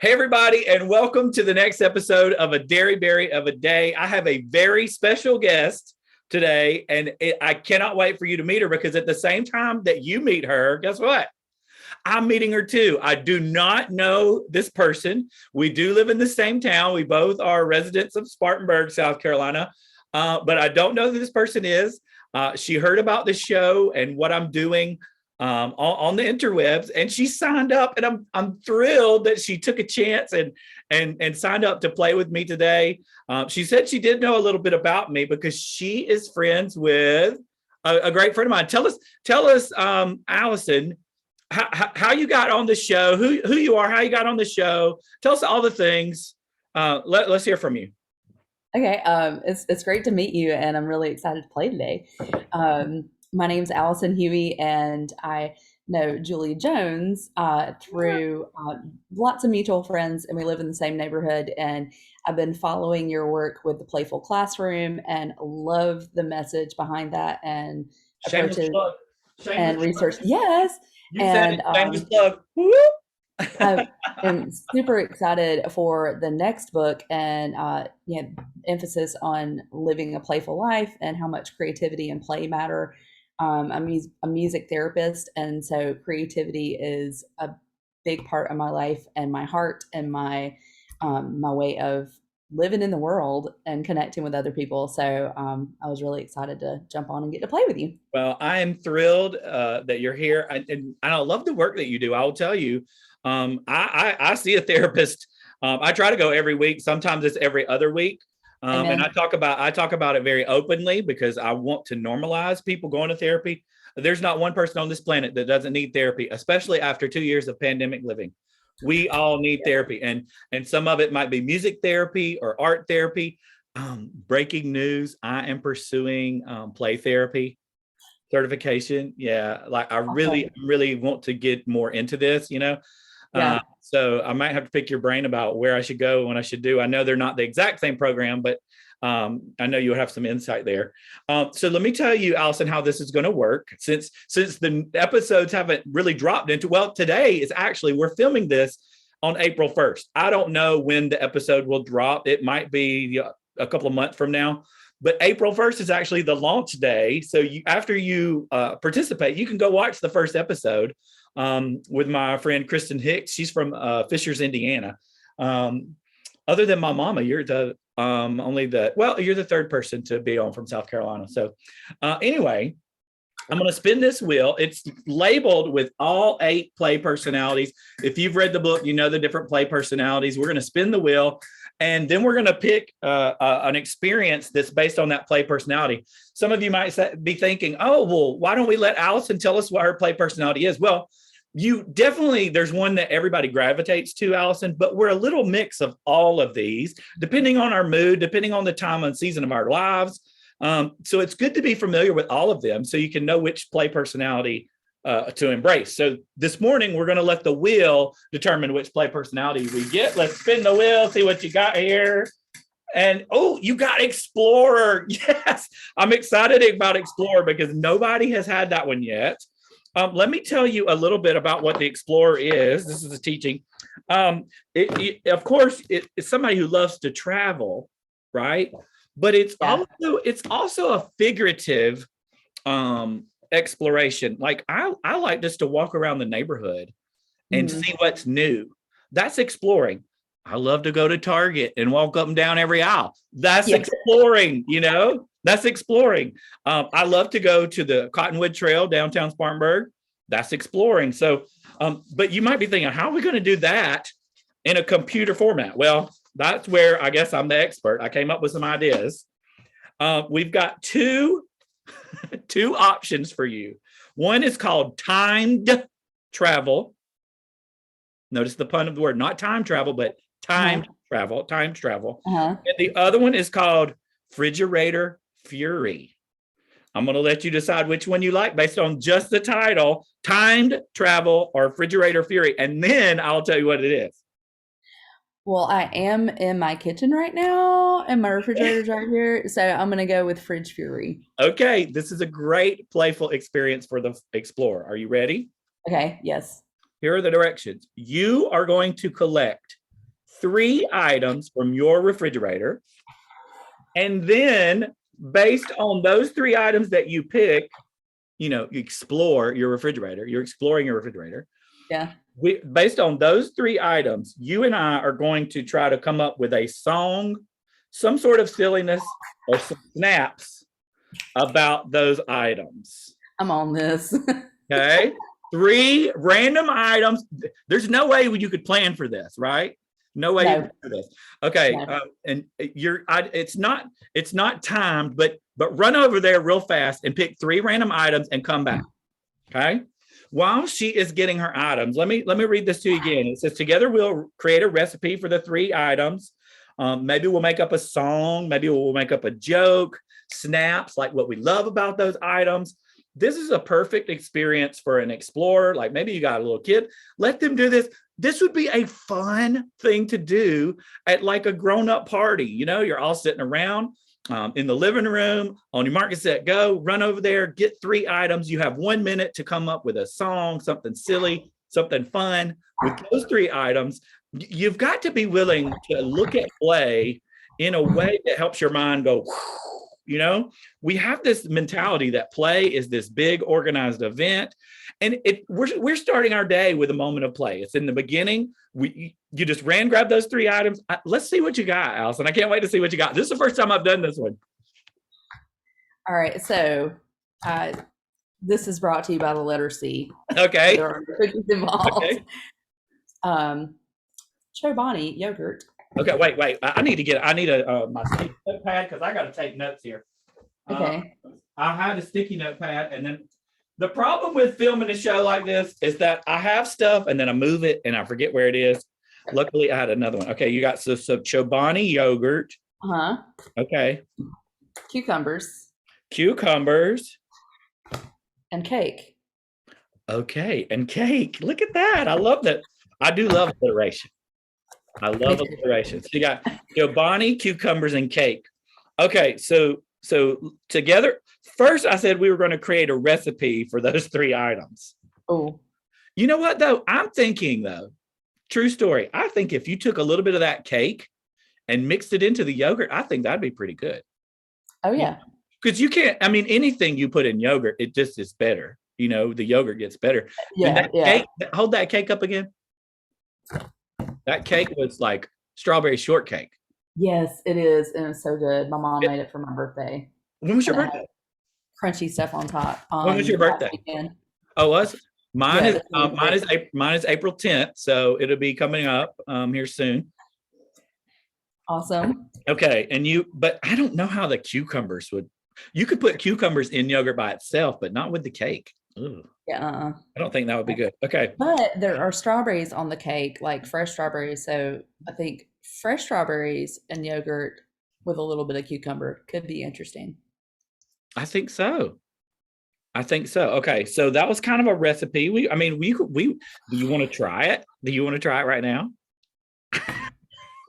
Hey, everybody, and welcome to the next episode of A Dearybury of a Day. I have a very special guest today, and I cannot wait for you to meet her because at the same time that you meet her, guess what? I'm meeting her too. I do not know this person. We do live in the same town. We both are residents of Spartanburg, South Carolina, but I don't know who this person is. She heard about the show and what I'm doing on the interwebs, and she signed up, and I'm thrilled that she took a chance and signed up to play with me today. She said she did know a little bit about me because she is friends with a great friend of mine. Tell us, Alison, how you got on the show, who you are, how you got on the show. Tell us all the things. Let's hear from you. Okay, it's great to meet you, and I'm really excited to play today. My name's Alison Hughey, and I know Julie Jones through lots of mutual friends, and we live in the same neighborhood. And I've been following your work with the Playful Classroom, and love the message behind that and Shameless approaches plug. and Shameless plug. research. Yes, You said it. and Shameless plug. Woo! I am super excited for the next book and emphasis on living a playful life and how much creativity and play matter. I'm a music therapist, and so creativity is a big part of my life and my heart and my way of living in the world and connecting with other people. So I was really excited to jump on and get to play with you. Well, I am thrilled that you're here, and I love the work that you do. I will tell you, I see a therapist. I try to go every week. Sometimes it's every other week, and I Amen. talk about it very openly because I want to normalize people going to therapy. There's not one person on this planet that doesn't need therapy, especially after 2 years of pandemic living. We all need therapy, and some of it might be music therapy or art therapy. Breaking news: I am pursuing play therapy certification. Yeah, like I really, Awesome. really want to get more into this. Yeah. So I might have to pick your brain about where I should go and what I should do. I know they're not the exact same program, but I know you'll have some insight there. So let me tell you, Alison, how this is going to work. Since the episodes haven't really dropped into, well, today is actually, we're filming this on April 1st. I don't know when the episode will drop. It might be a couple of months from now, but April 1st is actually the launch day. So after you participate, you can go watch the first episode with my friend Kristen Hicks. She's from Fishers, Indiana. Um, Other than my mama, you're the you're the third person to be on from South Carolina. So anyway, I'm going to spin this wheel. It's labeled with all 8 play personalities. If you've read the book, you know the different play personalities. We're going to spin the wheel, and then we're going to pick an experience that's based on that play personality. Some of you might be thinking, oh, well, why don't we let Alison tell us what her play personality is? Well, there's one that everybody gravitates to, Alison, but we're a little mix of all of these, depending on our mood, depending on the time and season of our lives. So it's good to be familiar with all of them so you can know which play personality to embrace. So this morning, we're going to let the wheel determine which play personality we get. Let's spin the wheel, see what you got here. And oh, you got Explorer. Yes, I'm excited about Explorer because nobody has had that one yet. Let me tell you a little bit about what the Explorer is. This is a teaching. Of course, it's somebody who loves to travel, right? But Yeah. it's also a figurative exploration. Like I like just to walk around the neighborhood and Mhm. see what's new. That's exploring. I love to go to Target and walk up and down every aisle. That's Yeah. exploring. That's exploring. I love to go to the Cottonwood Trail downtown Spartanburg. That's exploring. So, but you might be thinking, how are we going to do that in a computer format? Well, that's where I guess I'm the expert. I came up with some ideas. We've got two options for you. One is called timed travel. Notice the pun of the word, not time travel, but Uh-huh. timed travel, timed travel. Uh-huh. And the other one is called Refrigerator Fury. I'm going to let you decide which one you like based on just the title, timed travel or Refrigerator Fury. And then I'll tell you what it is. Well, I am in my kitchen right now, and my refrigerator's right here, so I'm gonna go with Fridge Fury. Okay, this is a great playful experience for the explorer. Are you ready? Okay, yes. Here are the directions. You are going to collect 3 items from your refrigerator. And then based on those 3 items that you pick, you explore your refrigerator. You're exploring your refrigerator. Yeah. Based on those 3 items, you and I are going to try to come up with a song, some sort of silliness or some snaps about those items. I'm on this. Okay. 3 random items. There's no way you could plan for this, right? No way you could do this. Okay. No. And it's not timed, but run over there real fast and pick 3 random items and come back. Okay. While she is getting her items, let me read this to you again. It says, together we'll create a recipe for the 3 items. Maybe we'll make up a song. Maybe we'll make up a joke, snaps, like what we love about those items. This is a perfect experience for an explorer. Like maybe you got a little kid, let them do this. This would be a fun thing to do at like a grown-up party. You're all sitting around in the living room, on your mark, get set, go, run over there, get 3 items. You have 1 minute to come up with a song, something silly, something fun. With those 3 items, you've got to be willing to look at play in a way that helps your mind go, we have this mentality that play is this big organized event. And we're starting our day with a moment of play. It's in the beginning. You just grab those 3 items. Let's see what you got, Alison. I can't wait to see what you got. This is the first time I've done this one. All right. So this is brought to you by the letter C. Okay. There are cookies involved. Okay. Chobani yogurt. Okay, wait. I need my sticky notepad because I got to take notes here. Okay. I had a sticky notepad, and then the problem with filming a show like this is that I have stuff and then I move it and I forget where it is. Luckily, I had another one. Okay, you got some Chobani yogurt. Uh-huh. Okay. Cucumbers. And cake. Okay, and cake. Look at that. I love that. I do love alliteration. I love alliteration. So you got Chobani, cucumbers, and cake. Okay, so together, first I said we were going to create a recipe for those 3 items. Oh. You know what, though? I'm thinking, though, true story. I think if you took a little bit of that cake and mixed it into the yogurt, I think that'd be pretty good. Oh, yeah. Because you can't, anything you put in yogurt, it just is better. The yogurt gets better. Yeah, Cake, hold that cake up again. That cake was like strawberry shortcake. Yes, it is. And it's so good. My mom made it for my birthday. When was your birthday? Crunchy stuff on top. When was your birthday? Oh, was mine is April 10th, so it'll be coming up here soon. Awesome. Okay, but I don't know how the cucumbers would. You could put cucumbers in yogurt by itself, but not with the cake. Ugh. Yeah. I don't think that would be good. Okay. But there are strawberries on the cake, like fresh strawberries. So I think fresh strawberries and yogurt with a little bit of cucumber could be interesting. I think so. Okay. So that was kind of a recipe. Do you want to try it? Do you want to try it right now?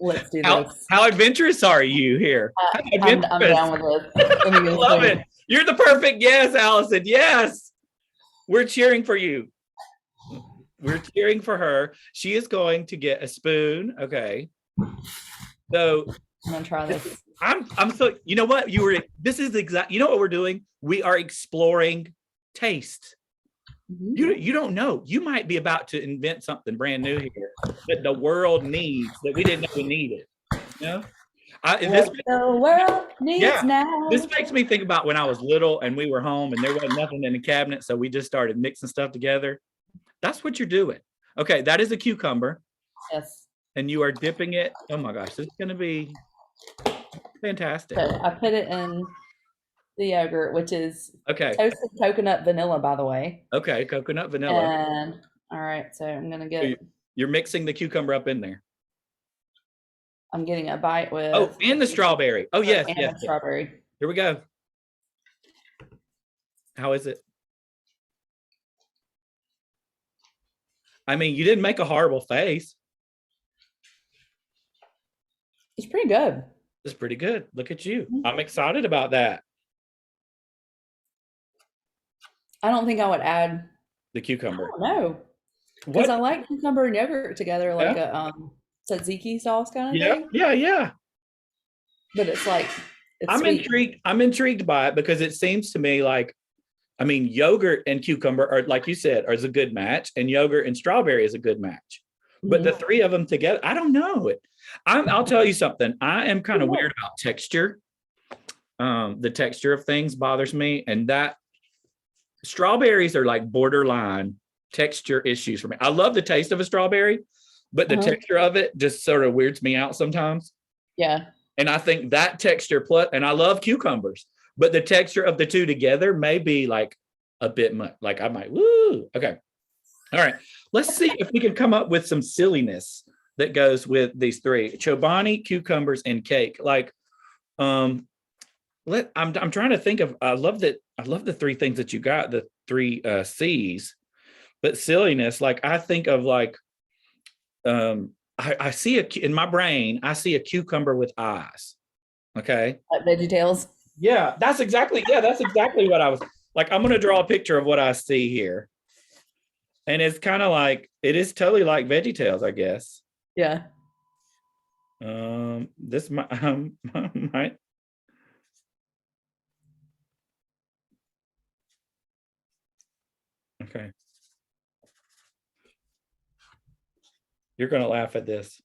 Let's do this. How adventurous are you here? I'm down with this. I love it. You're the perfect guest, Alison. Yes. We're cheering for you. We're cheering for her. She is going to get a spoon. Okay. So I'm gonna try this. I'm so, you know what? This is you know what we're doing? We are exploring taste. Mm-hmm. You don't know. You might be about to invent something brand new here that the world needs that we didn't know we needed. The world needs now. This makes me think about when I was little and we were home and there wasn't nothing in the cabinet, so we just started mixing stuff together. That's what you're doing. Okay, that is a cucumber. Yes. And you are dipping it. Oh my gosh, this is going to be fantastic. So I put it in the yogurt, which is toasted coconut vanilla, by the way. Okay, coconut vanilla. And all right, so I'm going to get. You're mixing the cucumber up in there. I'm getting a bite with. Oh, and the strawberry. Oh, yes. The strawberry. Here we go. How is it? You didn't make a horrible face. It's pretty good. It's pretty good. Look at you. I'm excited about that. I don't think I would add the cucumber. No. Because I like cucumber and yogurt together like tzatziki sauce kind of Yeah, thing, yeah, yeah. but it's like it's I'm sweet. intrigued. I'm intrigued by it because it seems to me like, I mean, yogurt and cucumber are, like you said, is a good match, and yogurt and strawberry is a good match. But the Mhm. three of them together, I don't know it. I'll tell you something. I am kind of weird about texture. The texture of things bothers me, and that strawberries are like borderline texture issues for me. I love the taste of a strawberry, but the Uh-huh. texture of it just sort of weirds me out sometimes. Yeah. And I think that texture plus, and I love cucumbers, but the texture of the two together may be like a bit much. Like I might, woo. Okay. All right. Let's see if we can come up with some silliness that goes with these three: Chobani, cucumbers, and cake. Like, I'm trying to think of, I love the three things that you got, the three C's, but silliness, like I think of like, I see in my brain, I see a cucumber with eyes. Okay. Like Veggie Tales. Yeah, that's exactly what I was like. I'm gonna draw a picture of what I see here. And it's kind of like, it is totally like Veggie Tales, I guess. Yeah. This might, might, okay. You're gonna laugh at this,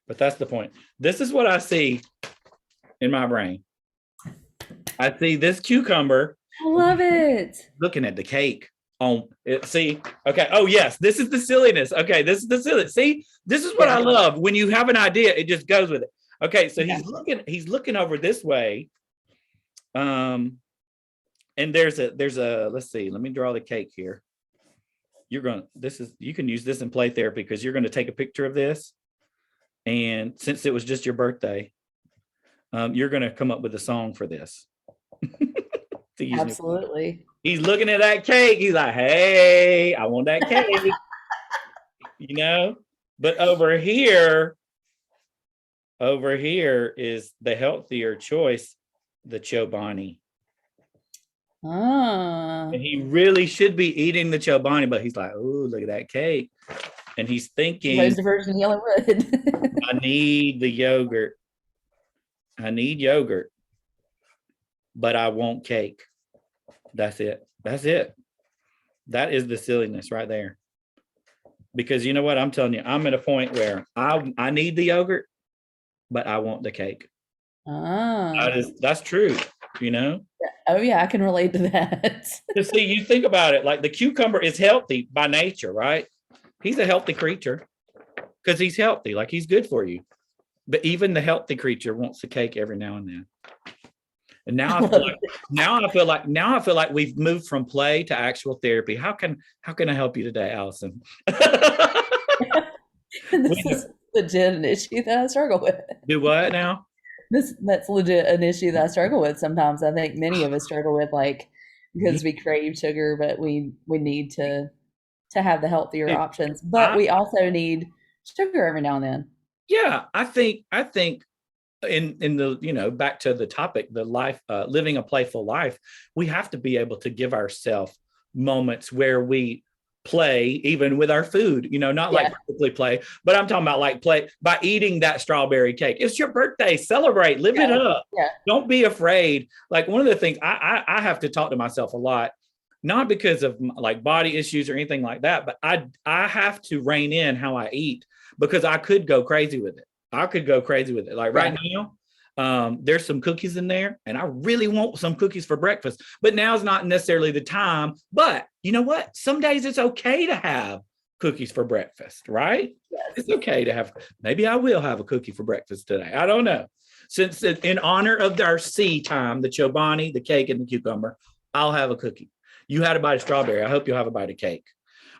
but that's the point. This is what I see in my brain. I see this cucumber I love it. looking at the cake on it. See, okay. Oh yes, this is the silliness. Okay, this is the silliness. See, this is what I Yeah. love. When you have an idea, it just goes with it. Okay, so Yeah. he's looking over this way. Um, and there's a let's see, let me draw the cake here. You can use this in play therapy because you're gonna take a picture of this. And since it was just your birthday, you're gonna come up with a song for this. Absolutely. He's looking at that cake. He's like, hey, I want that cake, you know? But over here is the healthier choice, the Chobani. Ah. And he really should be eating the Chobani, but he's like, oh, look at that cake. And he's thinking, Most version of yellow wood. I need the yogurt. I need yogurt, but I want cake. That's it. That's it. That is the silliness right there. Because you know what? I'm telling you, I'm at a point where I need the yogurt, but I want the cake. Ah. That's true, you know? Oh yeah, I can relate to that. Because see, you think about it, like the cucumber is healthy by nature, right? He's a healthy creature because he's healthy, like he's good for you. But even the healthy creature wants the cake every now and then. And now I feel like we've moved from play to actual therapy. How can I help you today, Alison? This is legit an issue that I struggle with. Do what now? That's legit an issue that I struggle with sometimes. I think many of us struggle with, like, because we crave sugar, but we need to have the healthier options. But I, we also need sugar every now and then. yeah, I think in the, back to the topic, the life, living a playful life, we have to be able to give ourselves moments where we play, even with our food, not like Yeah. perfectly play, but I'm talking about like play by eating that strawberry cake. It's your birthday, celebrate, live it Yeah. up. Yeah. Don't be afraid. Like one of the things I have to talk to myself a lot, not because of like body issues or anything like that, but I have to rein in how I eat because I could go crazy with it. I could go crazy with it. Like right now, there's some cookies in there, and I really want some cookies for breakfast. But now's not necessarily the time. But you know what? Some days it's okay to have cookies for breakfast, right? Yes. It's okay to have. Maybe I will have a cookie for breakfast today. I don't know. Since in honor of our C time, the Chobani, the cake, and the cucumber, I'll have a cookie. You had a bite of strawberry. I hope you'll have a bite of cake.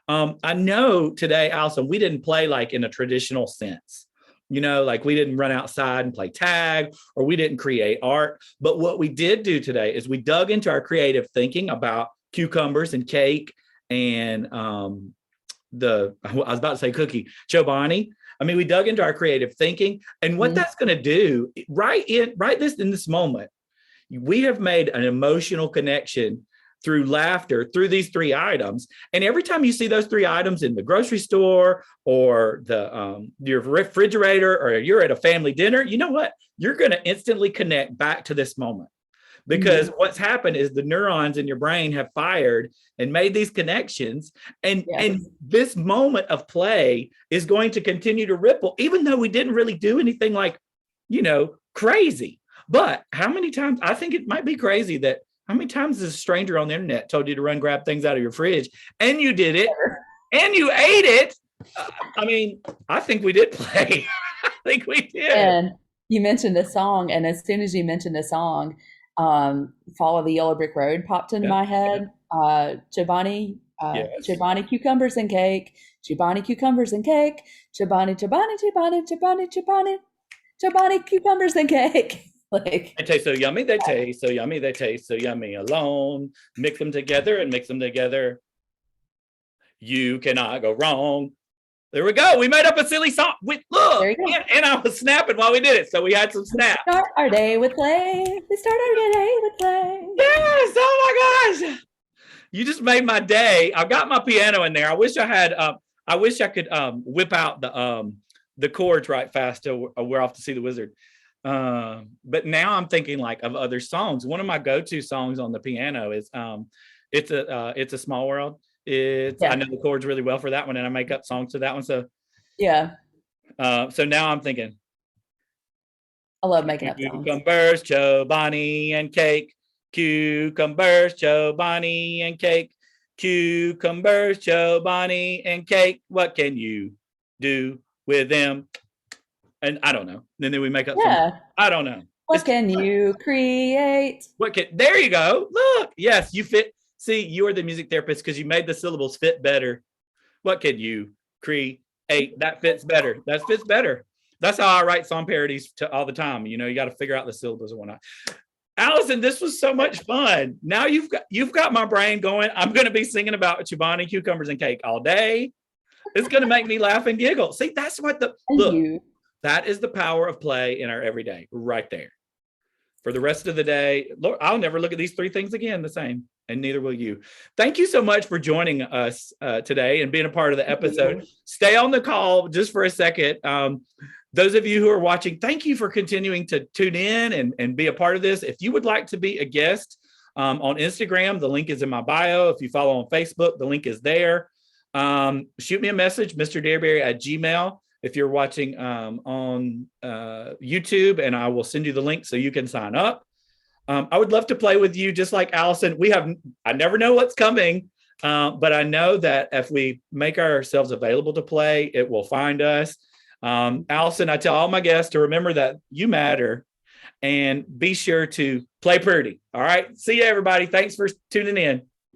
I know today, Alison, we didn't play like in a traditional sense. Like we didn't run outside and play tag, or we didn't create art. But what we did do today is we dug into our creative thinking about cucumbers and cake and I was about to say cookie, Chobani. I mean, we dug into our creative thinking, and what that's going to do right in this moment, we have made an emotional connection through laughter, through these three items. And every time you see those three items in the grocery store or your refrigerator, or you're at a family dinner, you know what? You're going to instantly connect back to this moment. Because what's happened is the neurons in your brain have fired and made these connections. And this moment of play is going to continue to ripple, even though we didn't really do anything like, crazy. But how many times, I think it might be crazy that how many times has a stranger on the internet told you to run grab things out of your fridge and you did it and you ate it? I think we did play. I think we did. And you mentioned a song, and as soon as you mentioned a song, Follow the Yellow Brick Road popped into my head. Chobani, Chobani cucumbers and cake, Chobani cucumbers and cake, Chobani, Chobani, Chobani, Chobani, Chobani, Chobani cucumbers and cake. They taste so yummy, they taste so yummy, they taste so yummy alone. Mix them together and mix them together. You cannot go wrong. There we go. We made up a silly song. Look, and I was snapping while we did it, so we had some snaps. We start our day with play. We start our day with play. Yes! Oh my gosh! You just made my day. I've got my piano in there. I wish I had. I wish I could whip out the chords right fast till we're off to see the wizard. But now I'm thinking like of other songs. One of my go-to songs on the piano is it's a Small World. I know the chords really well for that one, and I make up songs to that one. So so now I'm thinking, I love making up songs. Cucumbers, Chobani, and cake. Cucumbers, Chobani, and cake. Cucumbers, Chobani, and cake. What can you do with them? And I don't know. And then we make up songs. I don't know. What can you create? There you go. Look, yes, you fit. See, you are the music therapist because you made the syllables fit better. What can you create? That fits better. That fits better. That's how I write song parodies all the time. You got to figure out the syllables and whatnot. Alison, this was so much fun. Now you've got my brain going. I'm going to be singing about Chobani, cucumbers, and cake all day. It's going to make me laugh and giggle. See, that's what that is the power of play in our everyday right there. For the rest of the day, Lord, I'll never look at these three things again the same, and neither will you. Thank you so much for joining us today and being a part of the episode. Stay on the call just for a second. Those of you who are watching, thank you for continuing to tune in and be a part of this. If you would like to be a guest on Instagram, the link is in my bio. If you follow on Facebook, the link is there. Shoot me a message, Mr. Dearybury at Gmail. If you're watching on YouTube, and I will send you the link so you can sign up. I would love to play with you, just like Alison. I never know what's coming, but I know that if we make ourselves available to play, it will find us. Alison, I tell all my guests to remember that you matter and be sure to play pretty. All right. See you, everybody. Thanks for tuning in.